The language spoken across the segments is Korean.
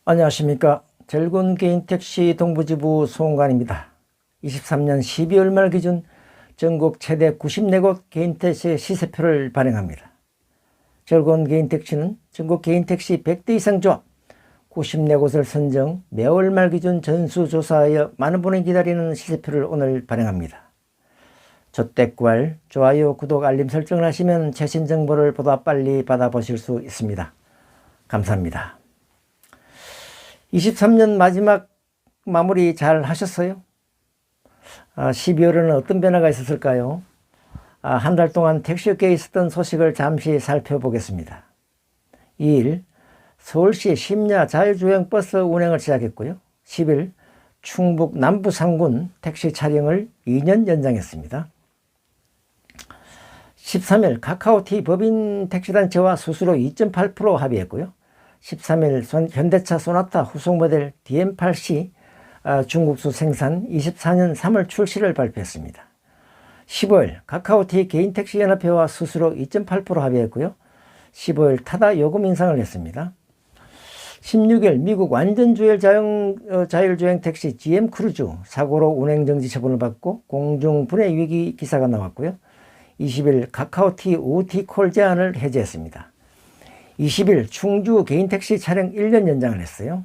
안녕하십니까. 젤군 개인택시 동부지부 소원관입니다. 23년 12월 말 기준 전국 최대 94곳 개인택시 시세표를 발행합니다. 젤군 개인택시는 전국 개인택시 100대 이상 조합 94곳을 선정, 매월 말 기준 전수조사하여 많은 분이 기다리는 시세표를 오늘 발행합니다. 조댓글, 좋아요, 구독, 알림 설정을 하시면 최신 정보를 보다 빨리 받아보실 수 있습니다. 감사합니다. 23년 마지막 마무리 잘 하셨어요? 12월에는 어떤 변화가 있었을까요? 한 달 동안 택시업계에 있었던 소식을 잠시 살펴보겠습니다. 2일 서울시 심야 자율주행버스 운행을 시작했고요. 10일 충북 남부 상군 택시 차량을 2년 연장했습니다. 13일 카카오티 법인 택시단체와 수수료 2.8% 합의했고요. 13일 현대차 소나타 후속 모델 DM8C 중국수 생산 24년 3월 출시를 발표했습니다. 15일 카카오티 개인택시연합회와 수수료 2.8% 합의했고요. 15일 타다 요금 인상을 했습니다. 16일 미국 완전주행 자율주행 택시 GM 크루즈 사고로 운행정지 처분을 받고 공중분해 위기 기사가 나왔고요. 20일 카카오티 OT콜 제한을 해제했습니다. 20일 충주 개인택시 차량 1년 연장을 했어요.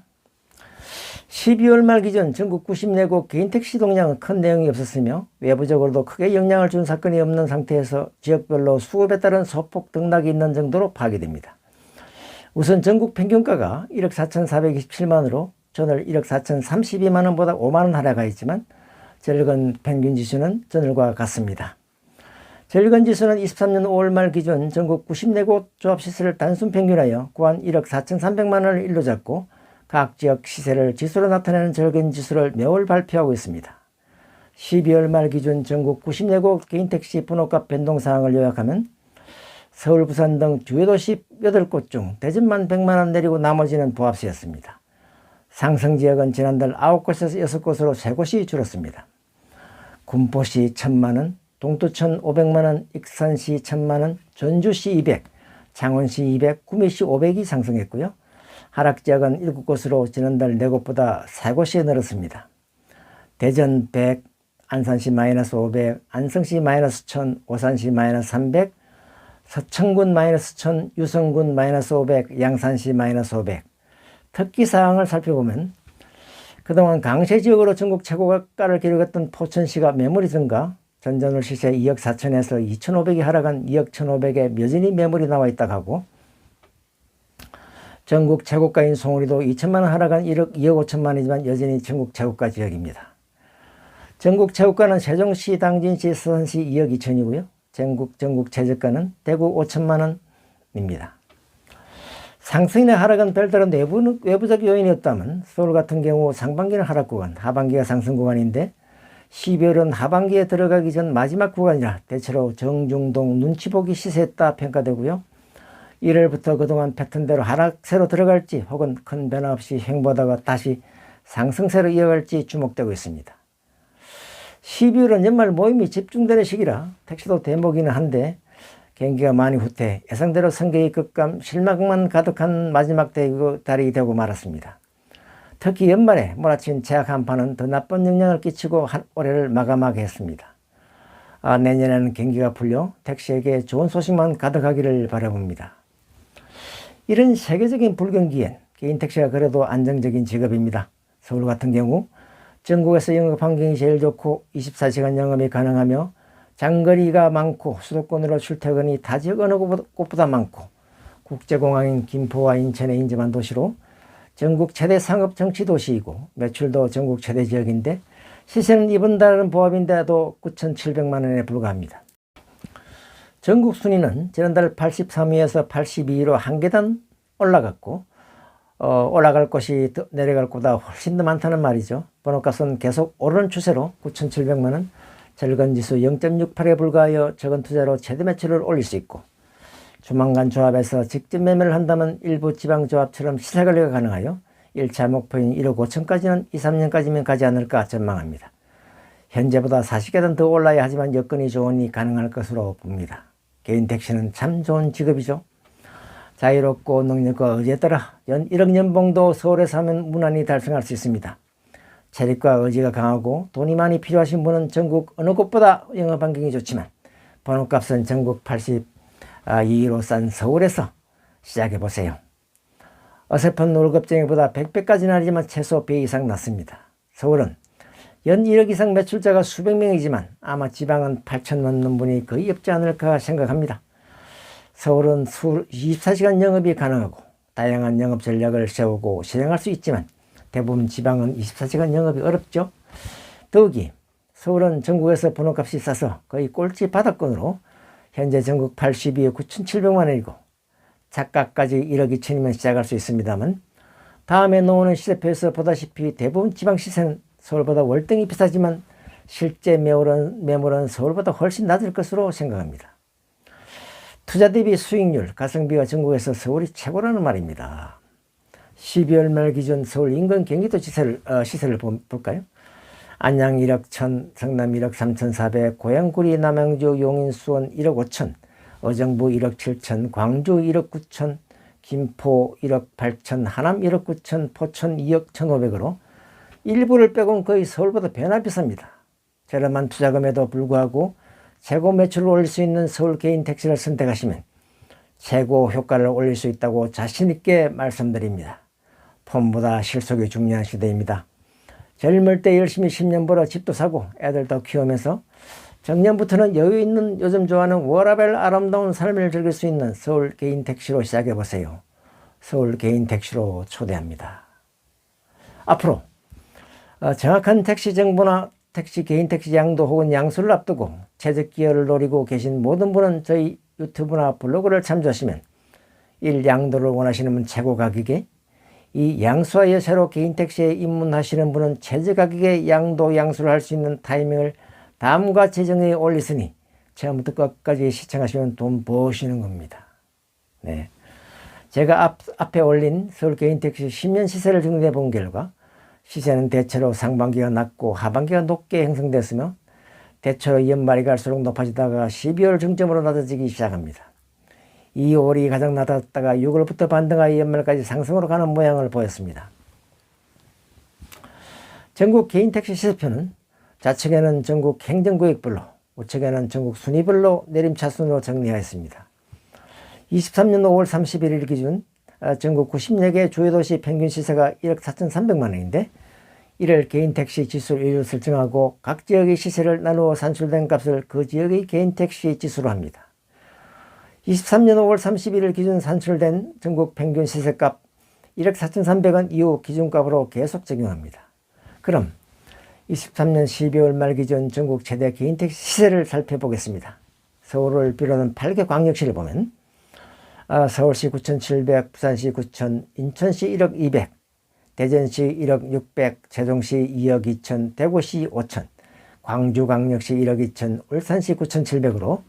12월 말 기준 전국 94곳 개인택시 동량은 큰 내용이 없었으며 외부적으로도 크게 영향을 준 사건이 없는 상태에서 지역별로 수급에 따른 소폭 등락이 있는 정도로 파악됩니다. 우선 전국 평균가가 1억 4,427만원으로 전월 1억 4,032만원보다 5만원 하락하였지만 전일간 평균지수는 전일과 같습니다. 전일간지수는 23년 5월 말 기준 전국 94곳 조합시세를 단순 평균하여 구한 1억 4,300만원을 일로 잡고 각 지역 시세를 지수로 나타내는 전일간지수를 매월 발표하고 있습니다. 12월 말 기준 전국 94곳 개인택시 번호값 변동사항을 요약하면 서울, 부산 등 주요도시 8곳 중 대전만 100만원 내리고 나머지는 보합세였습니다. 상승지역은 지난달 9곳에서 6곳으로 3곳이 줄었습니다. 군포시 1000만원, 동두천 500만원, 익산시 1000만원, 전주시 200, 창원시 200, 구미시 500이 상승했고요. 하락지역은 7곳으로 지난달 4곳보다 3곳이 늘었습니다. 대전 100, 안산시 마이너스 500, 안성시 마이너스 1000, 오산시 마이너스 300, 서천군 마이너스 1000, 유성군 마이너스 500, 양산시 마이너스 500. 특기사항을 살펴보면 그동안 강세지역으로 전국 최고가를 기록했던 포천시가 매물이 증가, 전전월 시세 2억 4천에서 2,500이 하락한 2억 1,500에 여전히 매물이 나와 있다고 하고, 전국 최고가인 송우리도 2천만원 하락한 2억 5천만원이지만 여전히 전국 최고가 지역입니다. 전국 최고가는 세종시, 당진시, 서산시 2억 2천이고요. 전국 최저가는 대구 5천만원입니다. 상승이나 하락은 별다른 외부적 요인이 없다면 서울 같은 경우 상반기는 하락 구간, 하반기가 상승 구간인데 12월은 하반기에 들어가기 전 마지막 구간이라 대체로 정중동 눈치보기 시세였다 평가되고요. 1월부터 그동안 패턴대로 하락세로 들어갈지 혹은 큰 변화 없이 횡보하다가 다시 상승세로 이어갈지 주목되고 있습니다. 12월은 연말 모임이 집중되는 시기라 택시도 대목이긴 한데 경기가 많이 후퇴 예상대로 성격이 급감 실망만 가득한 마지막 달이 되고 말았습니다. 특히 연말에 몰아친 제약 한파는 더 나쁜 영향을 끼치고 올해를 마감하게 했습니다. 내년에는 경기가 풀려 택시에게 좋은 소식만 가득하기를 바라봅니다. 이런 세계적인 불경기엔 개인택시가 그래도 안정적인 직업입니다. 서울 같은 경우 전국에서 영업 환경이 제일 좋고 24시간 영업이 가능하며 장거리가 많고 수도권으로 출퇴근이 타 지역 어느 곳보다 많고 국제공항인 김포와 인천에 인접한 도시로 전국 최대 상업 정치 도시이고 매출도 전국 최대 지역인데 시세는 이번 달은 보합인데도 9,700만원에 불과합니다. 전국 순위는 지난달 83위에서 82위로 한 계단 올라갔고 올라갈 곳이 내려갈 곳보다 훨씬 더 많다는 말이죠. 번호값은 계속 오르는 추세로 9,700만원, 절간지수 0.68에 불과하여 적은 투자로 최대 매출을 올릴 수 있고 조만간 조합에서 직접 매매를 한다면 일부 지방조합처럼 시세 관리가 가능하여 1차 목표인 1억 5천까지는 2, 3년까지면 가지 않을까 전망합니다. 현재보다 40계단 더 올라야 하지만 여건이 좋으니 가능할 것으로 봅니다. 개인 택시는 참 좋은 직업이죠. 자유롭고 능력과 의지에 따라 연 1억 연봉도 서울에서 하면 무난히 달성할 수 있습니다. 체력과 의지가 강하고 돈이 많이 필요하신 분은 전국 어느 곳보다 영업 환경이 좋지만 번호값은 전국 82위로 싼 서울에서 시작해보세요. 어설픈 월급쟁이보다 100배까지는 아니지만 최소 배 이상 낫습니다. 서울은 연 1억 이상 매출자가 수백 명이지만 아마 지방은 8천 넘는 분이 거의 없지 않을까 생각합니다. 서울은 24시간 영업이 가능하고 다양한 영업 전략을 세우고 실행할 수 있지만 대부분 지방은 24시간 영업이 어렵죠. 더욱이 서울은 전국에서 번호값이 싸서 거의 꼴찌 바닥권으로 현재 전국 82에 9,700만 원이고 작가까지 1억 2천이면 시작할 수 있습니다만 다음에 나오는 시세표에서 보다시피 대부분 지방 시세는 서울보다 월등히 비싸지만 실제 매물은 서울보다 훨씬 낮을 것으로 생각합니다. 투자 대비 수익률, 가성비가 전국에서 서울이 최고라는 말입니다. 12월 말 기준 서울 인근 경기도 시세를 볼까요? 안양 1억 1천, 성남 1억 3,400, 고양구리, 남양주, 용인, 수원 1억 5천, 의정부 1억 7천, 광주 1억 9천, 김포 1억 8천, 하남 1억 9천, 포천 2억 1,500으로 일부를 빼고는 거의 서울보다 배나 비쌉니다. 저렴한 투자금에도 불구하고 최고 매출을 올릴 수 있는 서울 개인 택시를 선택하시면 최고 효과를 올릴 수 있다고 자신있게 말씀드립니다. 폼보다 실속이 중요한 시대입니다. 젊을 때 열심히 10년 벌어 집도 사고 애들도 키우면서 정년부터는 여유 있는 요즘 좋아하는 워라밸 아름다운 삶을 즐길 수 있는 서울 개인 택시로 시작해보세요. 서울 개인 택시로 초대합니다. 앞으로 정확한 택시 정보나 개인 택시 양도 혹은 양수를 앞두고 최적 기회를 노리고 계신 모든 분은 저희 유튜브나 블로그를 참조하시면 1. 양도를 원하시는 분 최고 가격에 2. 양수와 여세로 개인 택시에 입문하시는 분은 최저 가격에 양수를 할 수 있는 타이밍을 다음과 재정에 올렸으니 처음부터 끝까지 시청하시면 돈 버시는 겁니다. 네, 제가 앞에 올린 서울 개인 택시 10년 시세를 정리해 본 결과 시세는 대체로 상반기가 낮고 하반기가 높게 형성됐으며 대체로 연말이 갈수록 높아지다가 12월 정점으로 낮아지기 시작합니다. 2월이 가장 낮았다가 6월부터 반등하여 연말까지 상승으로 가는 모양을 보였습니다. 전국 개인 택시 시세표는 좌측에는 전국 행정구역별로, 우측에는 전국 순위별로 내림차순으로 정리하였습니다. 23년 5월 31일 기준 전국 90여 개 주요 도시 평균 시세가 1억 4,300만 원인데 이를 개인 택시 지수 1로 설정하고 각 지역의 시세를 나누어 산출된 값을 그 지역의 개인 택시 지수로 합니다. 23년 5월 31일 기준 산출된 전국 평균 시세값 1억 4,300원 이후 기준값으로 계속 적용합니다. 그럼 23년 12월 말 기준 전국 최대 개인 택시 시세를 살펴보겠습니다. 서울을 비롯한 8개 광역시를 보면 서울시 9,700, 부산시 9,000, 인천시 1억 200, 대전시 1억 600, 세종시 2억 2천, 대구시 5천, 광주광역시 1억 2천, 울산시 9,700으로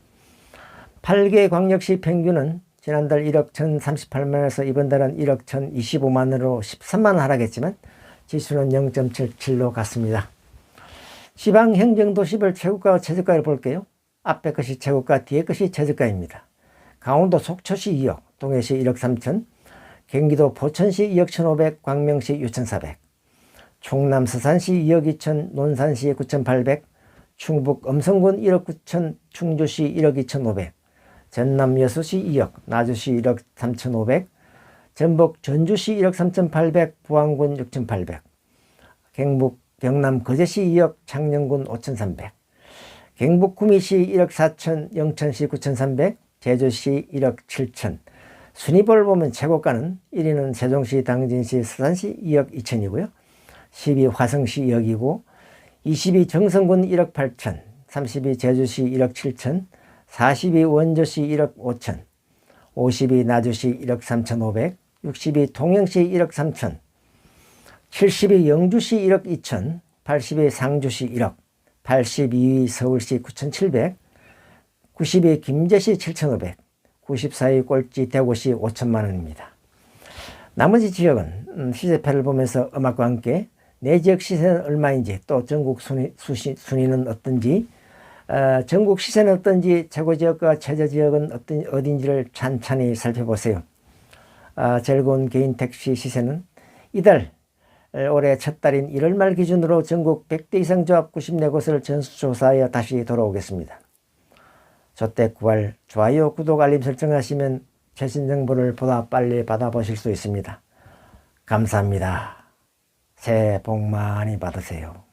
8개 광역시 평균은 지난달 1억 1,038만원에서 이번 달은 1억 1,025만원으로 13만원 하락했지만 지수는 0.77로 갔습니다. 지방행정도시별 최고가와 최저가를 볼게요. 앞에 것이 최고가, 뒤에 것이 최저가입니다. 강원도 속초시 2억, 동해시 1억 3천, 경기도 포천시 2억 1,500, 광명시 6,400, 충남 서산시 2억 2천, 논산시 9,800, 충북 음성군 1억 9천, 충주시 1억 2,500, 전남 여수시 2억, 나주시 1억 3,500, 전북 전주시 1억 3,800, 부안군 6,800, 경남 거제시 2억, 창녕군 5,300, 경북 구미시 1억 4천, 영천시 9,300, 제주시 1억 7천. 순위별을 보면 최고가는 1위는 세종시, 당진시, 서산시 2억 2천이고요. 10위 화성시 2억이고 20위 정선군 1억 8천, 30위 제주시 1억 7천, 40위 원주시 1억 5천, 50위 나주시 1억 3,500, 60위 통영시 1억 3천, 70위 영주시 1억 2천, 80위 상주시 1억, 82위 서울시 9,700, 90위 김제시 7,500, 94위 꼴찌 대구시 5천만 원입니다. 나머지 지역은 시세표를 보면서 음악과 함께 내 지역 시세는 얼마인지, 또 전국 순위는 어떤지, 전국 시세는 어떤지, 최고 지역과 최저 지역은 어딘지를 찬찬히 살펴보세요. 즐거운 개인 택시 시세는 이달 올해 첫 달인 1월 말 기준으로 전국 100대 이상 조합 94곳을 전수조사하여 다시 돌아오겠습니다. 조택구할 좋아요, 구독, 알림 설정하시면 최신 정보를 보다 빨리 받아보실 수 있습니다. 감사합니다. 새해 복 많이 받으세요.